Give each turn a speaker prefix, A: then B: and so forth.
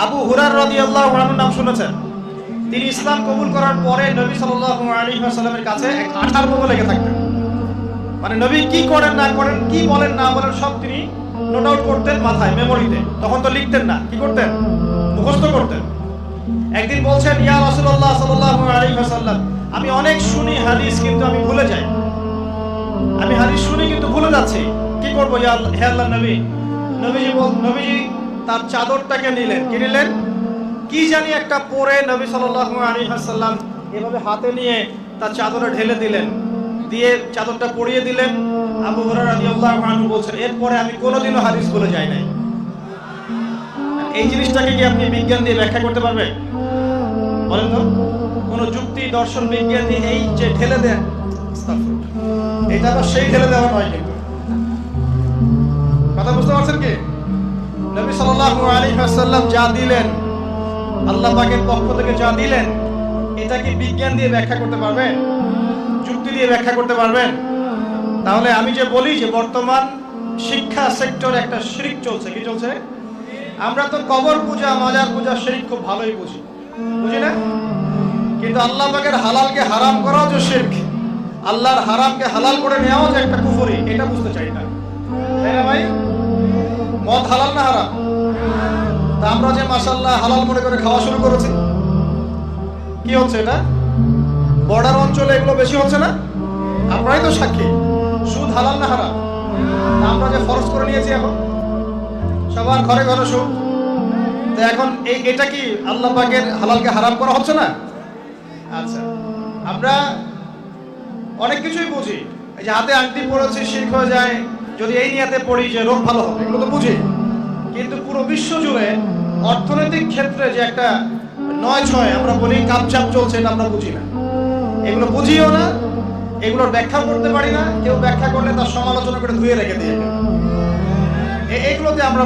A: আবু হুরায়রা রাদিয়াল্লাহু আনহুর নাম শুনেছেন? তিনি ইসলাম কবুল করার পরে নবী সাল্লাল্লাহু আলাইহি ওয়াসাল্লামের কাছে এক আঠার মতো লেগে থাকতেন। মানে নবী কি করেন না করেন, কি বলেন না বলেন, সব তিনি নোট আউট করতেন মাথায়, মেমোরিতে। তখন তো লিখতেন না, কি করতেন? মুখস্থ করতেন। একদিন বলছেন, ইয়া রাসূলুল্লাহ সাল্লাল্লাহু আলাইহি ওয়াসাল্লাম, আমি অনেক শুনি হাদিস, কিন্তু আমি ভুলে যাই। আমি হাদিস শুনি কিন্তু ভুলে যাচ্ছি, কি করবো হে আল্লাহর নবী? নবীজি তার চাদরটাকে নিলেন। কি নিলেন? কি জানি একটা পরে নবী সাল্লাল্লাহু আলাইহি ওয়াসাল্লাম এভাবে হাতে নিয়ে তার চাদরে ঢেলে দিলেন, দিয়ে চাদরটা পরিয়ে দিলেন। আবু হুরায়রা রাদিয়াল্লাহু আনহু বলছেন, এরপরে আমি কোনোদিনও হাদিস ভুলে যাই নাই। এই জিনিসটাকে কি আপনি বিজ্ঞান দিয়ে ব্যাখ্যা করতে পারবেন? বলেন তো, কোন যুক্তি, দর্শন, বিজ্ঞান দিয়ে এই যে ঢেলে দেন, এটা তো সেই ঢেলে দেওয়া নয়। কিন্তু কথা বুঝতে পারছেন কি? নবী সাল্লাল্লাহু আলাইহি ওয়াসাল্লাম যা দিলেন, আল্লাহ পাকের পক্ষ থেকে যা দিলেন, এটা কি বিজ্ঞান দিয়ে ব্যাখ্যা করতে পারবেন? যুক্তি দিয়ে ব্যাখ্যা করতে পারবেন? তাহলে আমি যে বলি যে বর্তমান শিক্ষা সেক্টরে একটা শিরক চলছে। কি চলছে? আমরা তো কবর পূজা, মাজার পূজা, শিরক খুব ভালোই বুঝি না? কিন্তু আল্লাহ পাকের হালালকে হারাম করাও যে শিরক, আল্লাহর হারামকে হালাল করে নেওয়াও যে একটা কুফরি, এটা বুঝতে চাই না। তাই না ভাই? মদ হালাল না হারাম? তা আমরা যে মাশাআল্লাহ হালাল মনে করে খাওয়া শুরু করেছি, কি হচ্ছে এটা? বর্ডার অঞ্চলে এগুলো বেশি হচ্ছে না? আপনারাই তো সাক্ষী। সুদ হালাল না হারাম? আমরা যে ফরজ করে নিয়েছি, এখন সবার ঘরে ঘরে সুদ। তো এখন এটা কি আল্লাহ পাকের হালালকে হারাম করা হচ্ছে না? আচ্ছা, আমরা অনেক কিছুই বুঝি। এই যে হাতে আংটি পড়েছি, শিরক হয়ে যায় যদি এই নিয়াতে পড়ি যে রোগ ভালো হবে, এগুলো তো বুঝি। কিন্তু পুরো বিশ্ব জুড়ে অর্থনৈতিক ক্ষেত্রে যে একটা নয় ছয় আমরা বলি কাপচাপ চলছে, এটা আমরা বুঝি না। এগুলো বুঝিও না, এগুলোর ব্যাখ্যা করতে পারি না। কেউ ব্যাখ্যা করলে তার সমালোচনা করে ধুয়ে রেখে দিয়ে, এগুলোতে আমরা